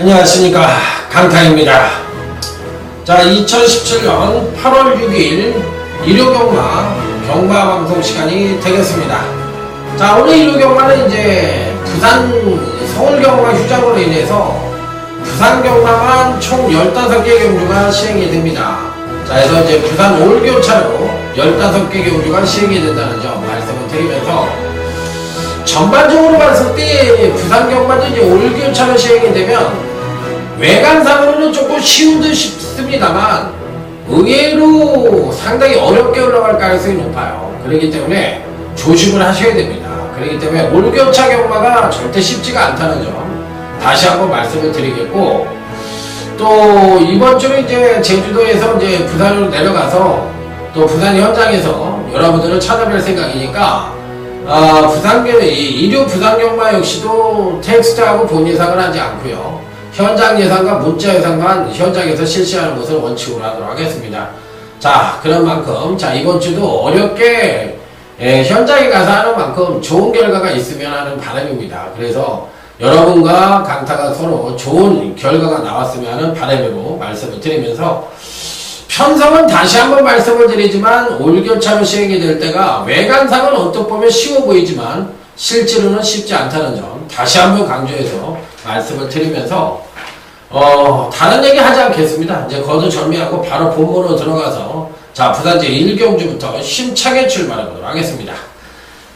안녕하십니까, 강타입니다. 자, 2017년 8월 6일 일요경마 경마방송 시간이 되겠습니다. 자, 오늘 일요경마는 이제 부산 서울경마 휴장으로 인해서 부산경마만 총 15개 경주가 시행이 됩니다. 자, 그래서 이제 부산 올교차로 15개 경주가 시행이 된다는 점 말씀을 드리면서, 전반적으로 봤을 때 부산경마도 이제 올교차로 시행이 되면 외관상으로는 조금 쉬운 듯 싶습니다만 의외로 상당히 어렵게 올라갈 가능성이 높아요. 그렇기 때문에 조심을 하셔야 됩니다. 그렇기 때문에 올교차 경마가 절대 쉽지가 않다는 점 다시 한번 말씀을 드리겠고, 또 이번 주는 이제 제주도에서 이제 부산으로 내려가서 또 부산 현장에서 여러분들을 찾아뵐 생각이니까, 일요 부산경마 역시도 텍스트하고 본 예상을 하지 않고요, 현장 예상과 문자 예상만 현장에서 실시하는 것을 원칙으로 하도록 하겠습니다. 자, 그런 만큼, 자, 이번 주도 어렵게 현장에 가서 하는 만큼 좋은 결과가 있으면 하는 바람입니다. 그래서 여러분과 강타가 서로 좋은 결과가 나왔으면 하는 바람으로 말씀을 드리면서, 편성은 다시 한번 말씀을 드리지만 올교차로 시행이 될 때가 외관상은 언뜻 보면 쉬워 보이지만 실제로는 쉽지 않다는 점 다시 한번 강조해서 말씀을 드리면서, 다른 얘기 하지 않겠습니다. 이제 거두절미하고 바로 본문으로 들어가서, 자, 부산제 1경주부터 힘차게 출발해 보도록 하겠습니다.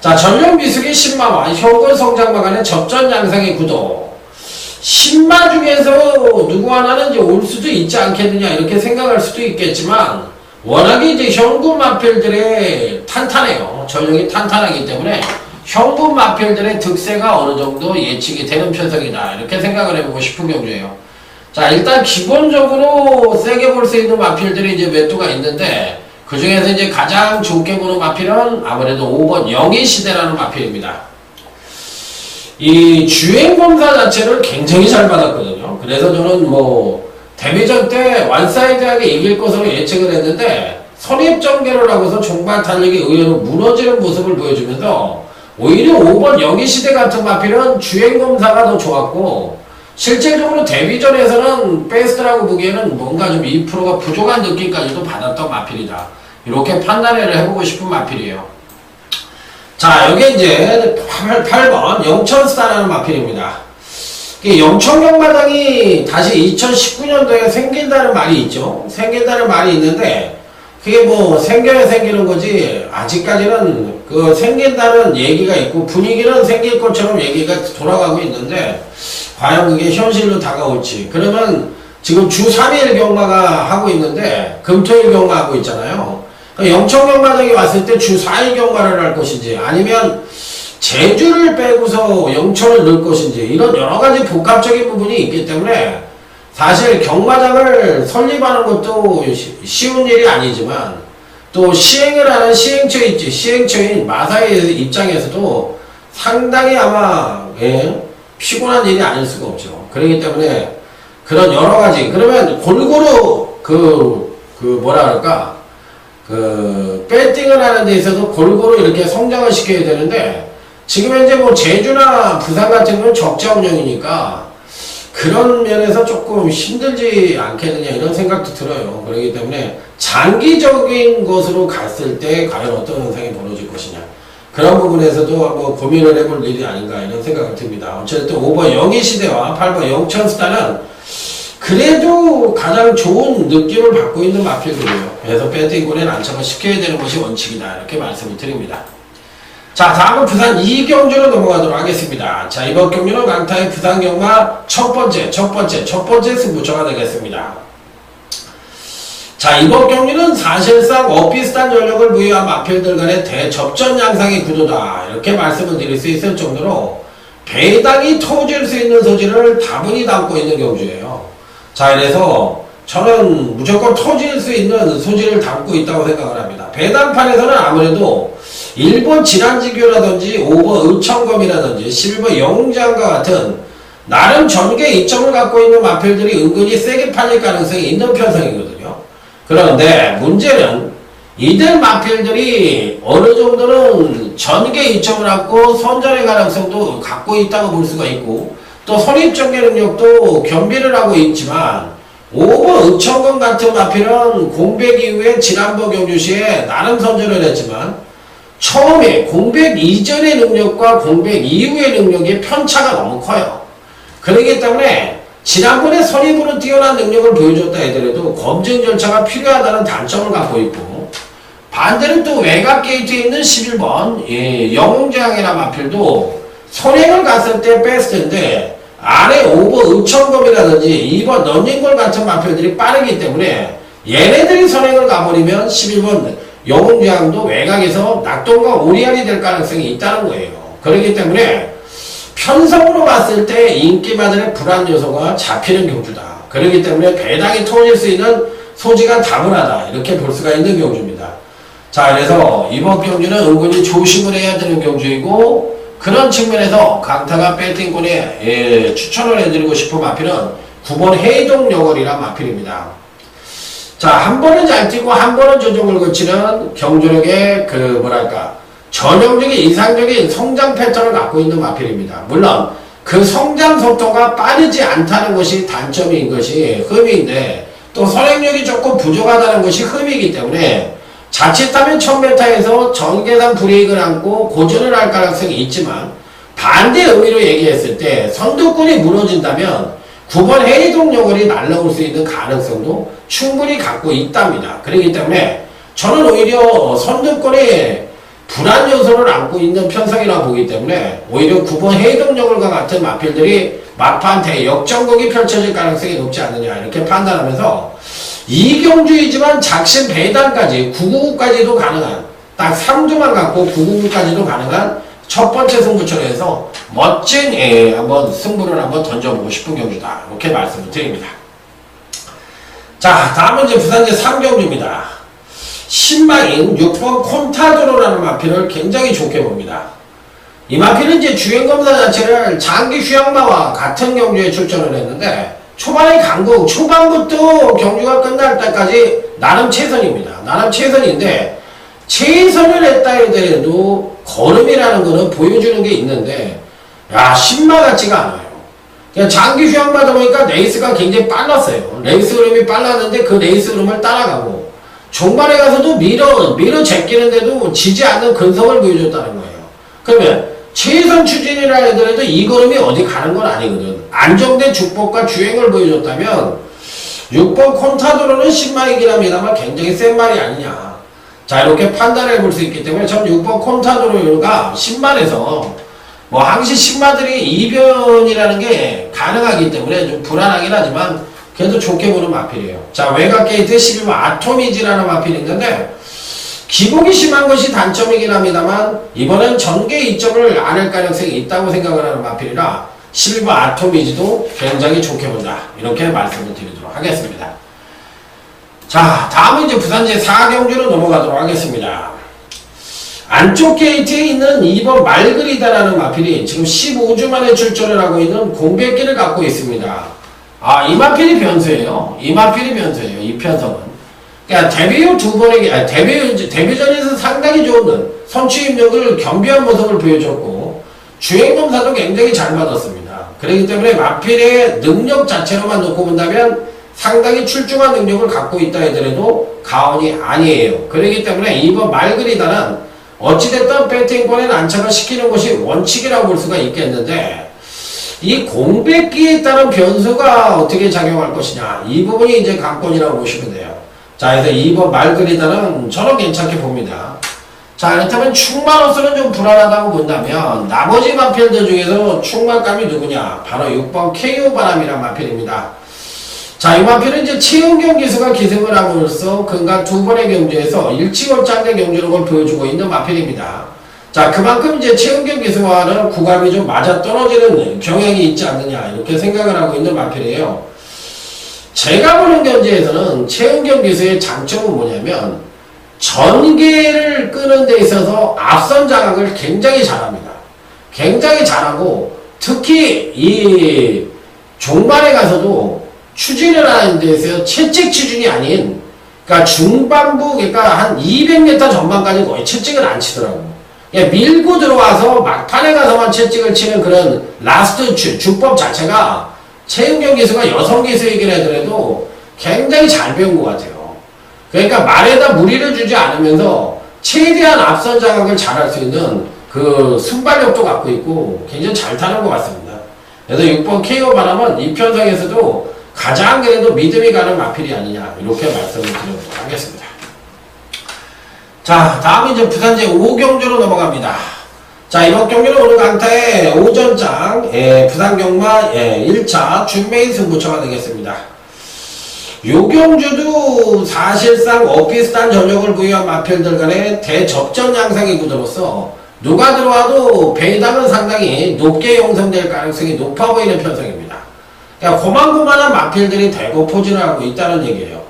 자, 전력 미숙의 신마와 현권 성장마간의 접전 양상의 구도. 신마 중에서 누구 하나는 이제 올 수도 있지 않겠느냐 이렇게 생각할 수도 있겠지만, 워낙에 이제 현군 마필들의 탄탄해요. 전력이 탄탄하기 때문에 현군 마필들의 득세가 어느 정도 예측이 되는 편성이다 이렇게 생각을 해보고 싶은 경주예요. 자, 일단 기본적으로 세게 볼 수 있는 마필들이 이제 몇 두가 있는데, 그 중에서 이제 가장 좋게 보는 마필은 아무래도 5번 영희시대라는 마필입니다. 이 주행검사 자체를 굉장히 잘 받았거든요. 그래서 저는 뭐 데뷔전 때 완사이드하게 이길 것으로 예측을 했는데, 선입전개를 하고서 종반 탄력이 의외로 무너지는 모습을 보여주면서, 오히려 5번 영희시대 같은 마필은 주행검사가 더 좋았고, 실질적으로 데뷔전에서는 베스트라고 보기에는 뭔가 좀 2%가 부족한 느낌까지도 받았던 마필이다, 이렇게 판단을 해보고 싶은 마필이에요. 자, 여기 이제 8번 영천스타라는 마필입니다. 영천경마장이 다시 2019년도에 생긴다는 말이 있죠. 생긴다는 말이 있는데, 그게 뭐 생겨야 생기는 거지, 아직까지는 그 생긴다는 얘기가 있고 분위기는 생길 것처럼 얘기가 돌아가고 있는데, 과연 그게 현실로 다가올지. 그러면 지금 주 3일 경마가 하고 있는데 금토일 경마하고 있잖아요. 영천경마장이 왔을 때 주 4일 경마를 할 것인지, 아니면 제주를 빼고서 영천을 넣을 것인지, 이런 여러가지 복합적인 부분이 있기 때문에 사실 경마장을 설립하는 것도 쉬운 일이 아니지만, 또 시행을 하는 시행처인 마사의 입장에서도 상당히 아마 피곤한 일이 아닐 수가 없죠. 그렇기 때문에 그런 여러가지, 그러면 골고루 뭐라 그럴까, 배팅을 하는 데 있어서 골고루 이렇게 성장을 시켜야 되는데, 지금 현재 뭐 제주나 부산 같은 경우는 적자 운영이니까 그런 면에서 조금 힘들지 않겠느냐 이런 생각도 들어요. 그렇기 때문에 장기적인 것으로 갔을 때 과연 어떤 현상이 벌어질 것이냐, 그런 부분에서도 한번 고민을 해볼 일이 아닌가 이런 생각이 듭니다. 어쨌든 5번 영희시대와 8번 영천스타는 그래도 가장 좋은 느낌을 받고 있는 마필들이에요. 그래서 배팅골에 안착을 시켜야 되는 것이 원칙이다 이렇게 말씀을 드립니다. 자, 다음은 부산 2경주로 넘어가도록 하겠습니다. 자, 이번 경주는 강타의 부산경마 첫 번째 승부처가 되겠습니다. 자, 이번 경기는 사실상 비슷한 전력을 부여한 마필들 간의 대접전 양상의 구도다 이렇게 말씀을 드릴 수 있을 정도로 배당이 터질 수 있는 소지를 다분히 담고 있는 경주예요. 자, 그래서 저는 무조건 터질 수 있는 소질을 담고 있다고 생각을 합니다. 배당판에서는 아무래도 일본 질환지교라든지 5번 의천검이라든지 11번 영웅장과 같은 나름 전개 이점을 갖고 있는 마필들이 은근히 세게 팔릴 가능성이 있는 편성이거든요. 그런데 문제는 이들 마필들이 어느 정도는 전개 이점을 갖고 선전의 가능성도 갖고 있다고 볼 수가 있고 또 선입전개 능력도 겸비를 하고 있지만 5번 의천검 같은 마필은 공백 이후에 지난번 경주시에 나름 선전을 했지만 처음에 공백 이전의 능력과 공백 이후의 능력의 편차가 너무 커요. 그렇기 때문에 지난번에 선입으로 뛰어난 능력을 보여줬다 하더라도 검증 절차가 필요하다는 단점을 갖고 있고 반대로 또 외곽 게이트에 있는 11번 영웅재앙이라는 마필도 선행을 갔을 때 베스트인데 안에 5번 의천검이라든지 2번 런닝골 같은 마필들이 빠르기 때문에 얘네들이 선행을 가버리면 11번 영웅재앙도 외곽에서 낙동과 오리알이 될 가능성이 있다는 거예요. 그렇기 때문에 편성으로 봤을 때 인기마들의 불안 요소가 잡히는 경주다. 그렇기 때문에 배당이 터질 수 있는 소지가 다분하다. 이렇게 볼 수가 있는 경주입니다. 자, 그래서 이번 경주는 은근히 조심을 해야 되는 경주이고 그런 측면에서 강타가 배팅권에 추천을 해드리고 싶은 마필은 9번 해이동 여걸이란 마필입니다. 자, 한 번은 잘 뛰고 한 번은 조정을 거치는 경주력의 전형적인 이상적인 성장 패턴을 갖고 있는 마필입니다. 물론 그 성장 속도가 빠르지 않다는 것이 단점인 것이 흠인데 또 선행력이 조금 부족하다는 것이 흠이기 때문에 자칫하면 1000m에서 전계산 브레이크를 안고 고전을 할 가능성이 있지만 반대 의미로 얘기했을 때 선두권이 무너진다면 9번 해리동 여걸이 날라올 수 있는 가능성도 충분히 갖고 있답니다. 그렇기 때문에 저는 오히려 선두권에 불안 요소를 안고 있는 편성이라고 보기 때문에 오히려 9번 해이동 여걸과 같은 마필들이 막판 대역전극이 펼쳐질 가능성이 높지 않느냐 이렇게 판단하면서 이경주이지만 작심 배당까지 999까지도 가능한 딱 3주만 갖고 999까지도 가능한 첫 번째 승부처로 해서 멋진 한번 승부를 한번 던져보고 싶은 경주다 이렇게 말씀을 드립니다. 자, 다음은 이제 부산제 3경주입니다. 신망인 6번 콘타도로라는 마필을 굉장히 좋게 봅니다. 이 마필은 이제 주행검사 자체를 장기 휴양마와 같은 경주에 출전을 했는데 초반에 강국, 초반부터 경주가 끝날 때까지 나름 최선입니다. 나름 최선인데 최선을 했다 해도 걸음이라는 거는 보여주는 게 있는데 신마 같지가 않아요. 그냥 장기 휴양마다 보니까 레이스가 굉장히 빨랐어요. 레이스 흐름이 빨랐는데 그 레이스 흐름을 따라가고 종반에 가서도 밀어 제끼는데도 지지 않는 근성을 보여줬다는 거예요. 그러면 최선 추진이라 하더라도 이 걸음이 어디 가는 건 아니거든. 안정된 주법과 주행을 보여줬다면 6번 콘타도로는 신말이긴 합니다만 굉장히 센 말이 아니냐. 자, 이렇게 판단해 볼 수 있기 때문에 전 6번 콘타도로가 신말에서 항시 신마들이 이변이라는 게 가능하기 때문에 좀 불안하긴 하지만 그래도 좋게 보는 마필이에요. 자, 외곽 게이트 11번 아토미지라는 마필이 있는데 기복이 심한 것이 단점이긴 합니다만 이번엔 전개 이점을 안 할 가능성이 있다고 생각을 하는 마필이라 11번 아토미지도 굉장히 좋게 본다 이렇게 말씀을 드리도록 하겠습니다. 자, 다음은 이제 부산제 4경주로 넘어가도록 하겠습니다. 안쪽 게이트에 있는 2번 말그리다라는 마필이 지금 15주 만에 출전을 하고 있는 공백기를 갖고 있습니다. 이 마필이 변수예요. 이 편성은. 그러니까 데뷔 후 두 번의 데뷔전에서 상당히 좋은 선취입력을 겸비한 모습을 보여줬고 주행검사도 굉장히 잘 받았습니다. 그렇기 때문에 마필의 능력 자체로만 놓고 본다면 상당히 출중한 능력을 갖고 있다 하더라도 가언이 아니에요. 그렇기 때문에 이번 말그리다는 어찌됐든 배팅권에 안착을 시키는 것이 원칙이라고 볼 수가 있겠는데 이 공백기에 따른 변수가 어떻게 작용할 것이냐 이 부분이 이제 관건이라고 보시면 돼요. 자, 그래서 2번 말그리다는 저는 괜찮게 봅니다. 자, 그렇다면 충마로서는 좀 불안하다고 본다면 나머지 마필들 중에서 충마감이 누구냐? 바로 6번 KO 바람이란 마필입니다. 자, 이 마필은 이제 최은경 기수가 기승을 함으로써 근간 두 번의 경주에서 일치월장의 경주력을 보여주고 있는 마필입니다. 자, 그만큼 이제 최은경 기수와는 구감이 좀 맞아떨어지는 경향이 있지 않느냐 이렇게 생각을 하고 있는 마필이에요. 제가 보는 견제에서는 최은경 기수의 장점은 뭐냐면 전개를 끄는 데 있어서 앞선 장악을 굉장히 잘합니다. 굉장히 잘하고 특히 이 종반에 가서도 추진을 하는 데 있어서 채찍 추진이 아닌 그러니까 중반부 그러니까 한 200m 전반까지 거의 채찍을 안 치더라고. 그냥 밀고 들어와서 막판에 가서만 채찍을 치는 그런 라스트 주법 자체가 최은경 기수가 여성 기수이긴 하더라도 굉장히 잘 배운 것 같아요. 그러니까 말에다 무리를 주지 않으면서 최대한 앞선 장악을 잘할 수 있는 그 순발력도 갖고 있고 굉장히 잘 타는 것 같습니다. 그래서 6번 KO 바람은 이 편성에서도 가장 그래도 믿음이 가는 마필이 아니냐 이렇게 말씀을 드리도록 하겠습니다. 자, 다음은 이제 부산제 5경주로 넘어갑니다. 자, 이번 경기는 오늘 강타의 오전장 부산경마 1차 준메인 승부처가 되겠습니다. 요 경주도 사실상 비슷한 전력을 부여한 마필들 간의 대접전 양상의 구도로서 누가 들어와도 배당은 상당히 높게 형성될 가능성이 높아 보이는 편성입니다. 그러니까 고만고만한 마필들이 대거 포진을 하고 있다는 얘기예요.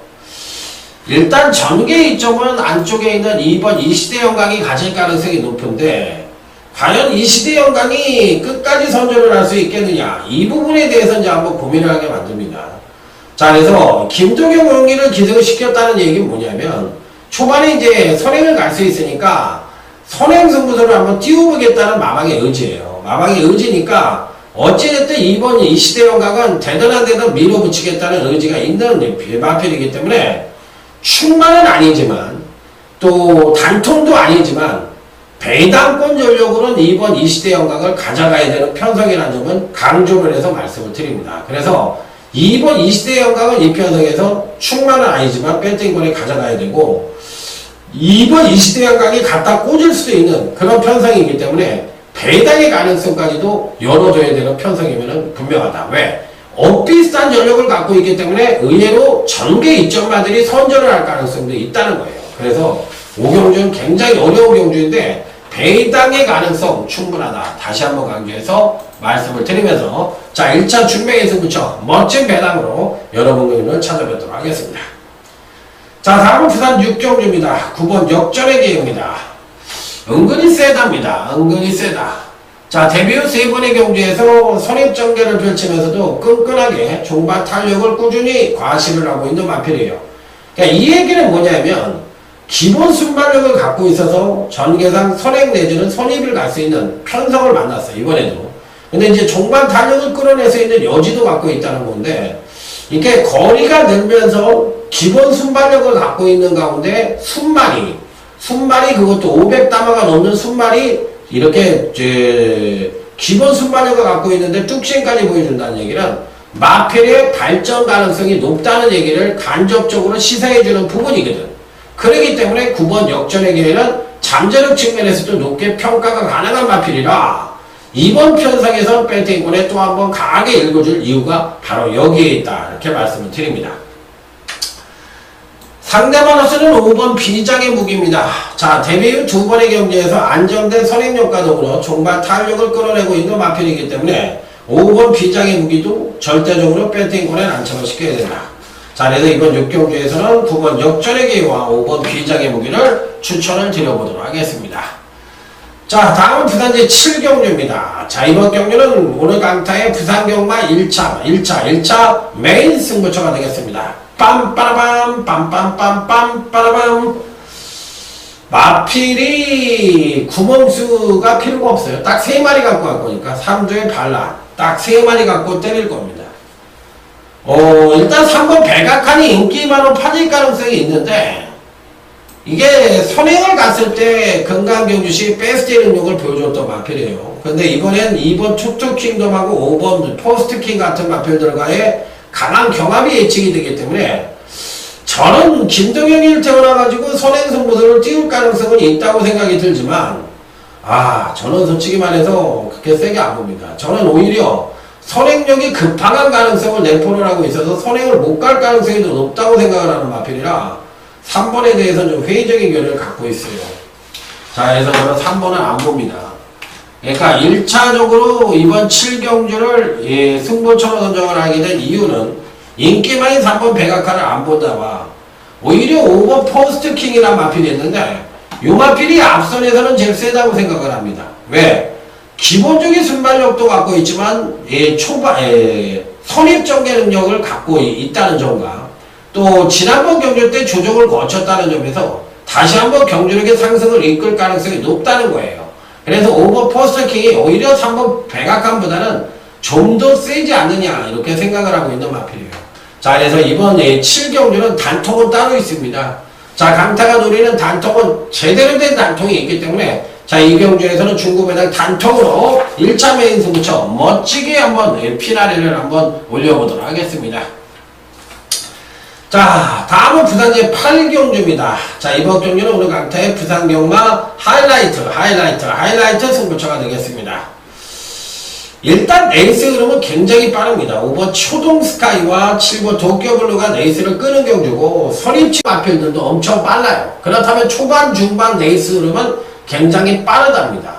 일단 전개 이점은 안쪽에 있는 2번 이시대 영광이 가질 가능성이 높은데 과연 이시대 영광이 끝까지 선전을 할 수 있겠느냐 이 부분에 대해서 이제 한번 고민을 하게 만듭니다. 자, 그래서 김도경 용기를 기승시켰다는 얘기는 뭐냐면 초반에 이제 선행을 갈 수 있으니까 선행 승부수를 한번 띄워보겠다는 마방의 의지예요. 마방의 의지니까 어찌됐든 이번 이시대 영광은 대단한 데도 밀어붙이겠다는 의지가 있는 마필이기 때문에 충만은 아니지만 또 단통도 아니지만 배당권 전력으로는 이번 이시대 영광을 가져가야 되는 편성이라는 점은 강조를 해서 말씀을 드립니다. 그래서 이번 이시대 영광은 이 편성에서 충만은 아니지만 배팅권에 가져가야 되고 이번 이시대 영광이 갖다 꽂을 수 있는 그런 편성이기 때문에 배당의 가능성까지도 열어줘야 되는 편성이면 분명하다. 왜? 비슷한 전력을 갖고 있기 때문에 의외로 전개 이점마들이 선전을 할 가능성도 있다는 거예요. 그래서 5경주는 굉장히 어려운 경주인데 배당의 가능성 충분하다. 다시 한번 강조해서 말씀을 드리면서 자 1차 준비의 승부처 멋진 배당으로 여러분들을 찾아뵙도록 하겠습니다. 자, 다음은 부산 6경주입니다. 9번 역전의 기회입니다. 은근히 세답니다. 은근히 세다. 자, 데뷔 후 3번의 경주에서 선입전개를 펼치면서도 끈끈하게 종반 탄력을 꾸준히 과시를 하고 있는 마필이에요. 그러니까 이 얘기는 뭐냐면 기본 순발력을 갖고 있어서 전개상 선행 내지는 선입을 갈 수 있는 편성을 만났어요. 이번에도. 근데 이제 종반 탄력을 끌어낼 수 있는 여지도 갖고 있다는 건데 이렇게 거리가 늘면서 기본 순발력을 갖고 있는 가운데 순말이 그것도 500다마가 넘는 순말이 이렇게 기본 순발력을 갖고 있는데 뚝심까지 보여준다는 얘기는 마필의 발전 가능성이 높다는 얘기를 간접적으로 시사해주는 부분이거든. 그렇기 때문에 9번 역전의 기회는 잠재력 측면에서도 높게 평가가 가능한 마필이라 이번 편성에서 배팅권에 또 한번 강하게 읽어줄 이유가 바로 여기에 있다. 이렇게 말씀을 드립니다. 상대마너스는 5번 비장의 무기입니다. 자, 데뷔 후 2번의 경기에서 안정된 선행력과 더불어 종반 탄력을 끌어내고 있는 마필이기 때문에 5번 비장의 무기도 절대적으로 배팅권에 안착을 시켜야 된다. 자, 그래서 이번 6경주에서는 9번 역전의 기회와 5번 비장의 무기를 추천을 드려보도록 하겠습니다. 자, 다음은 부산제 7경주입니다. 자, 이번 경주는 오늘 강타의 부산경마 1차 메인 승부처가 되겠습니다. 빰빠라밤 빰빰빰빰 빠라밤. 마필이 구멍수가 필요가 없어요. 딱 3마리 갖고 갈 거니까 3조의 반란 딱 3마리 갖고 때릴 겁니다. 일단 3번 백악관이 인기 많은 파질 가능성이 있는데 이게 선행을 갔을 때 건강경주시 베스트 능력을 보여줬던 마필이에요. 근데 이번엔 2번 투투킹덤하고 5번 포스트킹 같은 마필들과의 강한 경합이 예측이 되기 때문에 저는 김동현이 태어나가지고 선행 승부들을 띄울 가능성은 있다고 생각이 들지만 저는 솔직히 말해서 그렇게 세게 안 봅니다. 저는 오히려 선행력이 급항한 가능성을 내포를 하고 있어서 선행을 못 갈 가능성이 더 높다고 생각을 하는 마필이라 3번에 대해서는 좀 회의적인 견해를 갖고 있어요. 자, 그래서 저는 3번은 안 봅니다. 그러니까 1차적으로 이번 7경주를 승부처로 선정을 하게 된 이유는 인기만이 3번 백악관을 안 본다와 오히려 5번 포스트 킹이라는 마필이 있는데 이 마필이 앞선에서는 제일 세다고 생각을 합니다. 왜? 기본적인 순발력도 갖고 있지만 선입전개 능력을 갖고 있다는 점과 또 지난번 경주 때 조정을 거쳤다는 점에서 다시 한번 경주력의 상승을 이끌 가능성이 높다는 거예요. 그래서 5번 포스트킹이 오히려 3번 백악관보다는 좀 더 세지 않느냐 이렇게 생각을 하고 있는 마필이에요. 자, 그래서 이번 7경주는 단통은 따로 있습니다. 자, 강타가 노리는 단통은 제대로 된 단통이 있기 때문에 자, 이 경주에서는 중구배당 단통으로 1차 메인 승부처 멋지게 한번 피나리를 한번 올려보도록 하겠습니다. 자, 다음은 부산제 8경주입니다. 자, 이번 경주는 오늘 강타의 부산경마 하이라이트 승부처가 되겠습니다. 일단 레이스 흐름은 굉장히 빠릅니다. 5번 초동스카이와 7번 도쿄블루가 레이스를 끄는 경주고 선입치 마필들도 엄청 빨라요. 그렇다면 초반 중반 레이스 흐름은 굉장히 빠르답니다.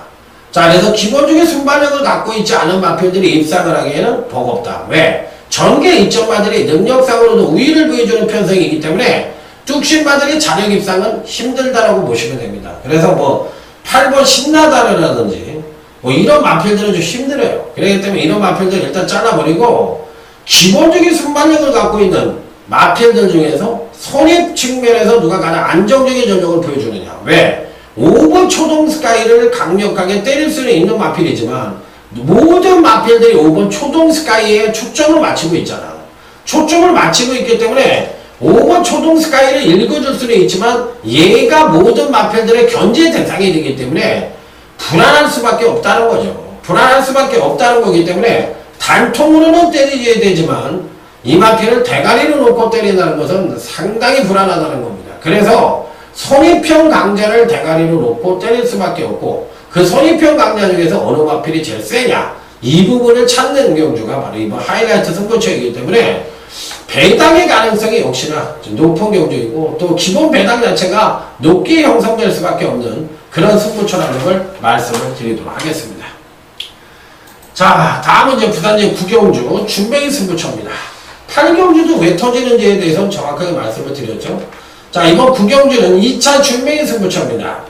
자, 그래서 기본적인 순발력을 갖고 있지 않은 마필들이 입상을 하기에는 버겁다. 왜? 전개 이점마들이 능력상으로도 우위를 보여주는 편성이기 때문에 뚝심마들이 자력 입상은 힘들다라고 보시면 됩니다. 그래서 뭐 8번 신나다르라든지 뭐 이런 마필들은 좀 힘들어요. 그렇기 때문에 이런 마필들 일단 잘라버리고 기본적인 순발력을 갖고 있는 마필들 중에서 선입 측면에서 누가 가장 안정적인 전력을 보여주느냐. 왜? 5번 초동스카이를 강력하게 때릴 수는 있는 마필이지만 모든 마필들이 5번 초동스카이에 초점을 맞추고 있잖아. 초점을 맞추고 있기 때문에 5번 초동스카이를 읽어줄 수는 있지만 얘가 모든 마필들의 견제 대상이 되기 때문에 불안할 수밖에 없다는 거죠. 불안할 수밖에 없다는 거기 때문에 단통으로는 때려줘야 되지만 이 마필을 대가리로 놓고 때린다는 것은 상당히 불안하다는 겁니다. 그래서 선입형 강자를 대가리로 놓고 때릴 수밖에 없고 그 선입형 강자 중에서 어느 마필이 제일 세냐 이 부분을 찾는 경주가 바로 이번 하이라이트 승부처이기 때문에 배당의 가능성이 역시나 높은 경주이고 또 기본 배당 자체가 높게 형성될 수밖에 없는 그런 승부처라는 걸 말씀을 드리도록 하겠습니다. 자, 다음은 이제 부산제 9경주 준뱅이 승부처입니다. 8경주도 왜 터지는지에 대해서는 정확하게 말씀을 드렸죠. 자, 이번 9경주는 2차 준뱅이 승부처입니다.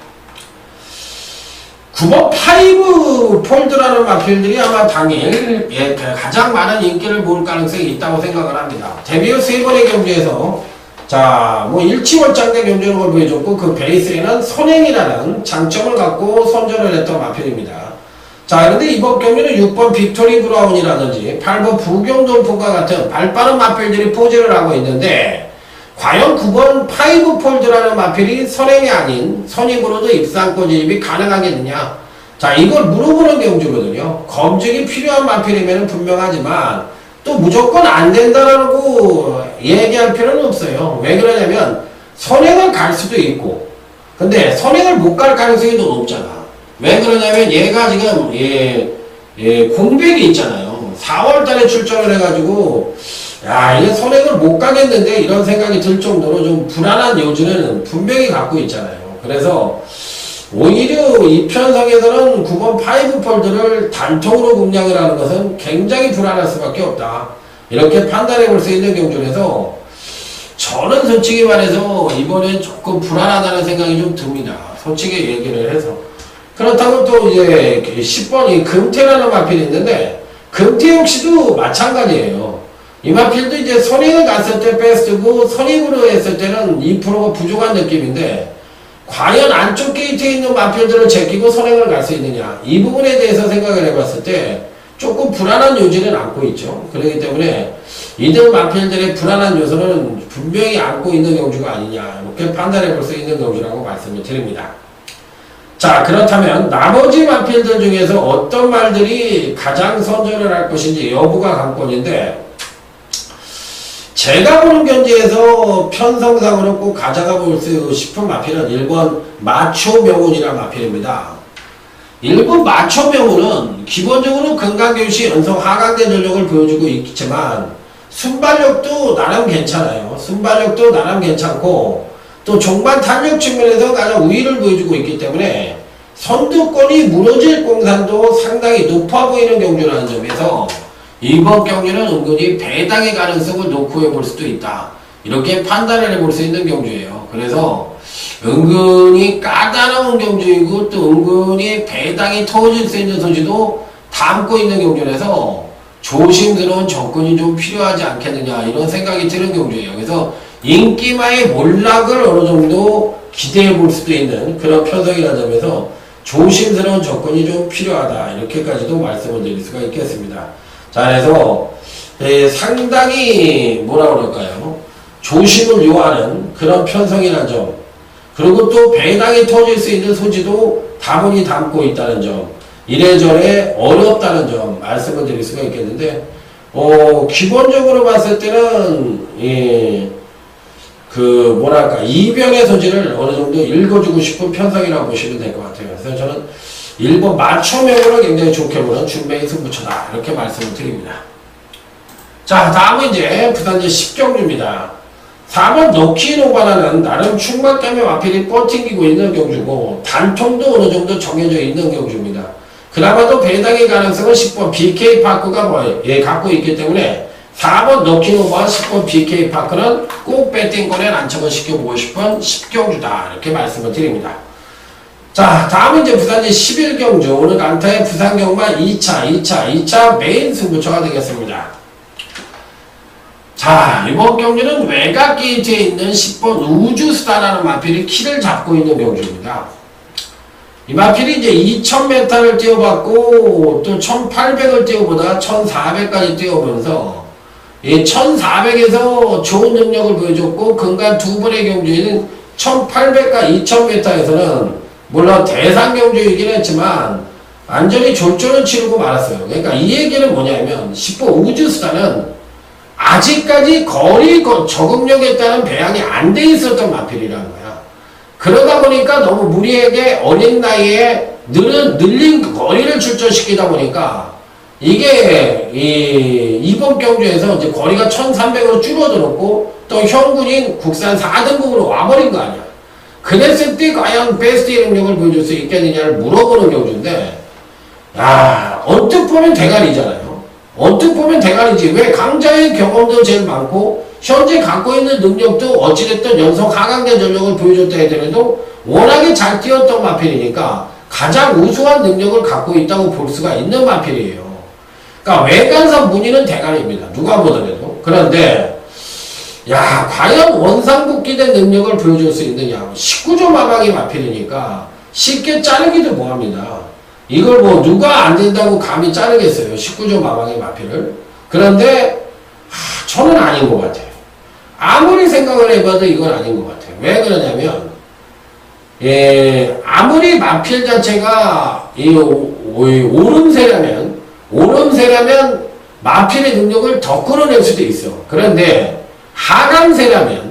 9번 5 폴드라는 마필들이 아마 당일 가장 많은 인기를 모을 가능성이 있다고 생각을 합니다. 데뷔 후 3번의 경주에서 자, 뭐 일치월장대 경주는 걸 보여줬고 그 베이스에는 선행이라는 장점을 갖고 선전을 했던 마필입니다. 자, 그런데 이번 경주는 6번 빅토리 브라운이라든지 8번 부경돌프과 같은 발빠른 마필들이 포즈를 하고 있는데 과연 9번 5 폴드라는 마필이 선행이 아닌 선입으로도 입상권 진입이 가능하겠느냐? 자, 이걸 물어보는 경주거든요. 검증이 필요한 마필이면 분명하지만 또 무조건 안 된다라고 얘기할 필요는 없어요. 왜 그러냐면 선행을 갈 수도 있고 근데 선행을 못 갈 가능성이 더 높잖아. 왜 그러냐면 얘가 지금 공백이 있잖아요. 4월달에 출전을 해가지고 야, 이게 선행을 못 가겠는데 이런 생각이 들 정도로 좀 불안한 요지는 분명히 갖고 있잖아요. 그래서 오히려 이 편성에서는 9번 5 폴드를 단통으로 공략을 하는 것은 굉장히 불안할 수밖에 없다. 이렇게 판단해 볼 수 있는 경주에서 저는 솔직히 말해서 이번엔 조금 불안하다는 생각이 좀 듭니다. 솔직히 얘기를 해서. 그렇다고 또 이제 10번 이 금태라는 마필이 있는데 금태 역시도 마찬가지예요. 이 마필도 이제 선행을 갔을 때 베스트고 선입으로 했을 때는 2%가 부족한 느낌인데 과연 안쪽 게이트에 있는 마필들을 제끼고 선행을 갈 수 있느냐 이 부분에 대해서 생각을 해봤을 때 조금 불안한 요지는 안고 있죠. 그렇기 때문에 이들 마필들의 불안한 요소는 분명히 안고 있는 경주가 아니냐 이렇게 판단해 볼 수 있는 경주라고 말씀을 드립니다. 자, 그렇다면 나머지 마필들 중에서 어떤 말들이 가장 선전을 할 것인지 여부가 관건인데 제가 보는 경지에서 편성상으로 꼭 가져가 볼 수 싶은 마필은 1번 마초명운이라는 마필입니다. 1번 마초명운은 기본적으로 건강교시 연속 하강대 전력을 보여주고 있지만 순발력도 나름 괜찮아요. 순발력도 나름 괜찮고 또 종반 탄력 측면에서 가장 우위를 보여주고 있기 때문에 선두권이 무너질 공산도 상당히 높아 보이는 경주라는 점에서 이번 경주는 은근히 배당의 가능성을 놓고 해볼 수도 있다. 이렇게 판단을 해볼 수 있는 경주예요. 그래서 은근히 까다로운 경주이고 또 은근히 배당이 터질 수 있는 소지도 담고 있는 경주라서 조심스러운 접근이 좀 필요하지 않겠느냐 이런 생각이 드는 경주예요. 그래서 인기마의 몰락을 어느 정도 기대해 볼 수도 있는 그런 편성이라는 점에서 조심스러운 접근이 좀 필요하다 이렇게까지도 말씀을 드릴 수가 있겠습니다. 자, 그래서 상당히 뭐라 그럴까요? 조심을 요하는 그런 편성이라는 점, 그리고 또 배당이 터질 수 있는 소지도 다분히 담고 있다는 점, 이래저래 어렵다는 점 말씀을 드릴 수가 있겠는데, 기본적으로 봤을 때는 뭐랄까 이변의 소지를 어느 정도 읽어주고 싶은 편성이라고 보시면 될 것 같아요. 그래서 저는 1번 맞춤형으로 굉장히 좋게 보는 준비의 승부처다 이렇게 말씀을 드립니다. 자, 다음은 이제 부산제 10경주입니다. 4번 너키노바라는 나름 충만감의 마필이 뻗팅기고 있는 경주고 단통도 어느 정도 정해져 있는 경주입니다. 그나마도 배당의 가능성은 10번 BK파크가 갖고 있기 때문에 4번 너키노바 10번 BK파크는 꼭 배팅권에 난척을 시켜보고 싶은 10경주다 이렇게 말씀을 드립니다. 자, 다음은 이제 부산제 11경주 오늘 강타의 부산경마 2차 메인 승부처가 되겠습니다. 자, 이번 경주는 외곽 게이트에 있는 10번 우주스타라는 마필이 키를 잡고 있는 경주입니다. 이 마필이 이제 2000m를 뛰어봤고 또 1800을 뛰어보다 1400까지 뛰어보면서 이 1400에서 좋은 능력을 보여줬고 근간 두 번의 경주에는 1800과 2000m에서는 물론 대상 경주이긴 했지만 완전히 졸전을 치르고 말았어요. 그러니까 이 얘기는 뭐냐면 10번 우주스타는 아직까지 거리 적응력에 따른 배양이 안 돼 있었던 마필이라는 거야. 그러다 보니까 너무 무리하게 어린 나이에 늘린 거리를 출전시키다 보니까 이게 이번 경주에서 이제 거리가 1300으로 줄어들었고 또 형군인 국산 4등급으로 와버린 거 아니야. 그랬을 때 과연 베스트의 능력을 보여줄 수 있겠느냐를 물어보는 경주인데, 야, 언뜻 보면 대가리잖아요. 언뜻 보면 대가리지. 왜? 강자의 경험도 제일 많고 현재 갖고 있는 능력도 어찌됐든 연속 하강대 전력을 보여줬다 해도 워낙에 잘 뛰었던 마필이니까 가장 우수한 능력을 갖고 있다고 볼 수가 있는 마필이에요. 그러니까 외관상 무늬는 대가리입니다. 누가 보더라도. 그런데 야, 과연 원상복귀된 능력을 보여줄 수 있느냐. 19조 마방이 마필이니까 쉽게 자르기도 뭐합니다. 이걸 뭐 누가 안 된다고 감히 자르겠어요. 19조 마방의 마필을. 그런데 저는 아닌 것 같아요. 아무리 생각을 해봐도 이건 아닌 것 같아요. 왜 그러냐면 아무리 마필 자체가 오름세라면 마필의 능력을 더 끌어낼 수도 있어. 그런데 하강세라면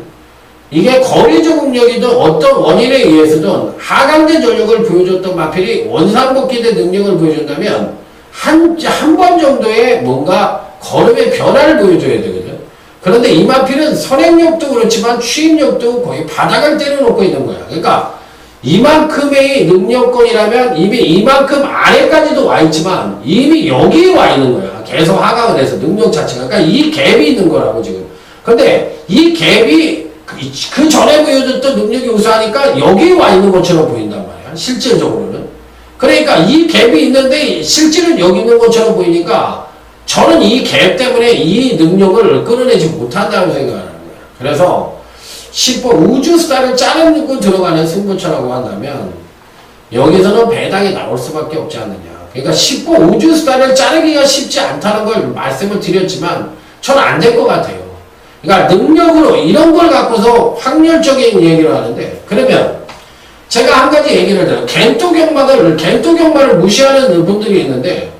이게 거리 적응력이든 어떤 원인에 의해서든 하강된 전력을 보여줬던 마필이 원상복귀된 능력을 보여준다면 한 번 정도의 뭔가 걸음의 변화를 보여줘야 되거든. 그런데 이 마필은 선행력도 그렇지만 추임력도 거의 바닥을 때려놓고 있는 거야. 그러니까 이만큼의 능력권이라면 이미 이만큼 아래까지도 와 있지만 이미 여기에 와 있는 거야. 계속 하강을 해서 능력 자체가. 그러니까 이 갭이 있는 거라고 지금. 근데 이 갭이 그 전에 보여줬던 능력이 우수하니까 여기 와 있는 것처럼 보인단 말이야. 실질적으로는. 그러니까 이 갭이 있는데 실질은 여기 있는 것처럼 보이니까 저는 이 갭 때문에 이 능력을 끌어내지 못한다고 생각하는 거야. 그래서 10번 우주스타를 자르고 들어가는 승부처라고 한다면 여기서는 배당이 나올 수밖에 없지 않느냐. 그러니까 10번 우주스타를 자르기가 쉽지 않다는 걸 말씀을 드렸지만 저는 안 될 것 같아요. 그러니까 능력으로 이런 걸 갖고서 확률적인 얘기를 하는데, 그러면 제가 한 가지 얘기를 들어요. 겐토경마를 무시하는 분들이 있는데,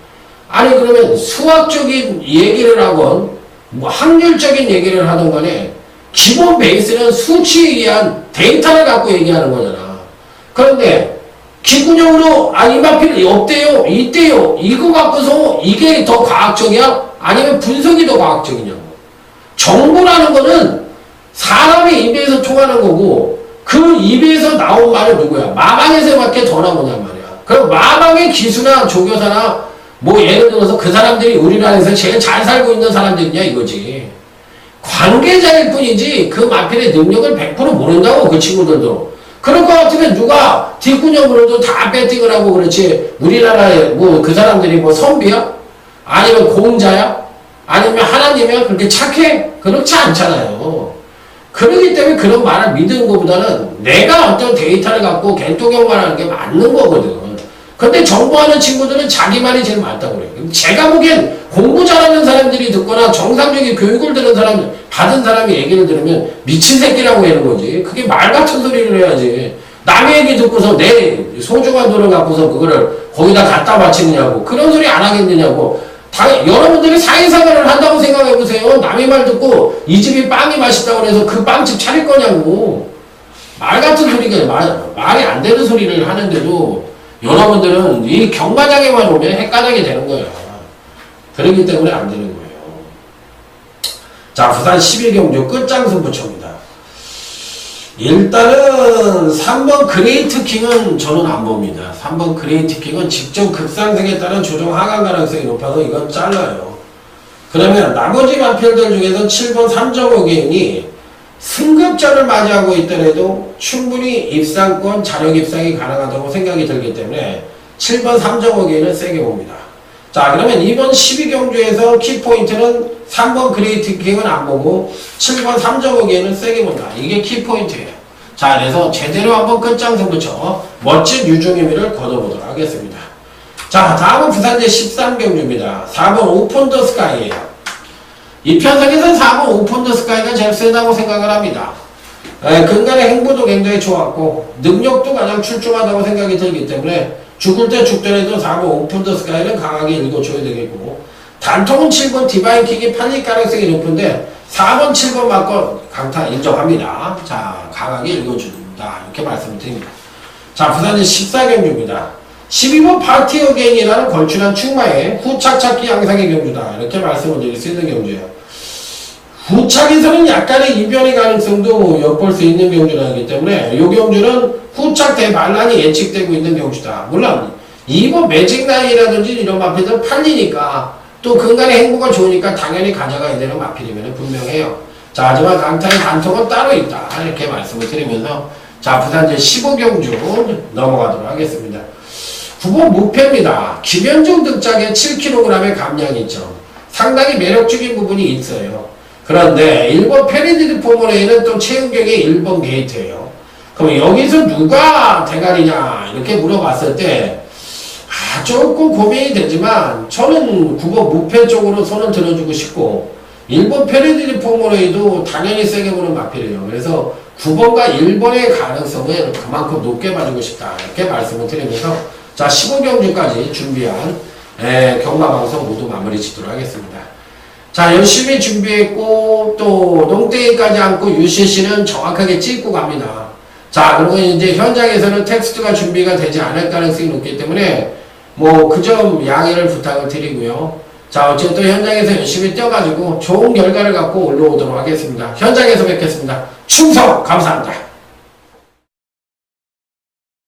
아니 그러면 수학적인 얘기를 하건 뭐 확률적인 얘기를 하던 간에 기본 베이스는 수치에 의한 데이터를 갖고 얘기하는 거잖아. 그런데 기구적으로 이 마필이 없대요, 이때요, 이거 갖고서 이게 더 과학적이야? 아니면 분석이 더 과학적이냐고. 정보라는 거는 사람의 입에서 통하는 거고 그 입에서 나온 말은 누구야? 마방에서밖에 더 나오냔 말이야. 그럼 마방의 기수나 조교사나 뭐 예를 들어서 그 사람들이 우리나라에서 제일 잘 살고 있는 사람들이냐 이거지. 관계자일 뿐이지 그 마필의 능력을 100% 모른다고 그 친구들도. 그럴 것 같으면 누가 뒷구녕으로도 다 배팅을 하고 그렇지 우리나라에 뭐 그 사람들이 뭐 선비야? 아니면 공자야? 아니면 하나님이야? 그렇게 착해? 그렇지 않잖아요. 그렇기 때문에 그런 말을 믿는 것보다는 내가 어떤 데이터를 갖고 겐토경만 하는 게 맞는 거거든. 근데 정보하는 친구들은 자기 말이 제일 맞다고 그래요. 제가 보기엔 공부 잘하는 사람들이 듣거나 정상적인 교육을 들은 사람, 받은 사람이 얘기를 들으면 미친 새끼라고 하는 거지. 그게 말 같은 소리를 해야지. 남의 얘기 듣고서 내 소중한 돈을 갖고서 그거를 거기다 갖다 바치느냐고. 그런 소리 안 하겠느냐고. 여러분들이 사회생활을 한다고 생각해보세요. 남의 말 듣고 이 집이 빵이 맛있다고 해서 그 빵집 차릴 거냐고. 말 같은 소리가, 말이 안 되는 소리를 하는데도 여러분들은 이 경마장에만 오면 헷갈리게 되는 거예요. 그렇기 때문에 안 되는 거예요. 자, 부산 11경주 끝장승부처입니다. 일단은 3번 그레이트 킹은 저는 안 봅니다. 3번 그레이트 킹은 직전 급상승에 따른 조정 하강 가능성이 높아서 이건 잘라요. 그러면 나머지 마필들 중에서 7번 3.5개인이 승급전을 맞이하고 있더라도 충분히 입상권, 자력 입상이 가능하다고 생각이 들기 때문에 7번 3.5개인은 세게 봅니다. 자, 그러면 이번 12경주에서 키포인트는 3번 그레이트 킹은 안 보고 7번 3.5개인은 세게 본다. 이게 키포인트예요. 자, 그래서 제대로 한번 끝장승부처 멋진 유종의미를 거둬보도록 하겠습니다. 자, 다음은 부산제 13경주입니다. 4번 오픈 더 스카이예요. 이 편성에서 4번 오픈 더 스카이가 제일 세다고 생각을 합니다. 근간의 행보도 굉장히 좋았고 능력도 가장 출중하다고 생각이 들기 때문에 죽을 때 죽더라도 4번 오픈 더 스카이는 강하게 읽어줘야 되겠고 단통은 7번 디바인킥이 팔릴 가능성이 높은데 4번 7번 맞고 강타 인정합니다. 자, 강하게 읽어준다 이렇게 말씀을 드립니다. 자, 부산제 14경주입니다. 12번 파티 어게인이라는 걸출한 충마의 후착찾기 양상의 경주다 이렇게 말씀을 드릴 수 있는 경주예요. 후착에서는 약간의 이변의 가능성도 엿볼 수 있는 경주라기 때문에 이 경주는 후착 대반란이 예측되고 있는 경주다. 물론 2번 매직라인이라든지 이런 마필들은 팔리니까 또 근간의 행보가 좋으니까 당연히 가져가야 되는 마필이면 분명해요. 자, 하지만 강타의 단통은 따로 있다 이렇게 말씀을 드리면서 자, 부산제 15경주 넘어가도록 하겠습니다. 9번 무패입니다. 김현중 등짝에 7kg의 감량이 있죠. 상당히 매력적인 부분이 있어요. 그런데 1번 페리디드 포모레이는 또 최은경의 1번 게이트예요. 그럼 여기서 누가 대가리냐 이렇게 물어봤을 때 조금 고민이 되지만 저는 9번 무패 쪽으로 손을 들어주고 싶고 1번 페리디드 포모레이도 당연히 세게 보는 마필이에요. 그래서 9번과 1번의 가능성을 그만큼 높게 봐주고 싶다 이렇게 말씀을 드리면서 자, 15경주까지 준비한 경마방송 모두 마무리 짓도록 하겠습니다. 자, 열심히 준비했고 또 농땡이까지 안고 UCC는 정확하게 찍고 갑니다. 자, 그리고 이제 현장에서는 텍스트가 준비가 되지 않을 가능성이 높기 때문에 뭐 그 점 양해를 부탁을 드리고요. 자, 어쨌든 현장에서 열심히 뛰어가지고 좋은 결과를 갖고 올라오도록 하겠습니다. 현장에서 뵙겠습니다. 충성! 감사합니다.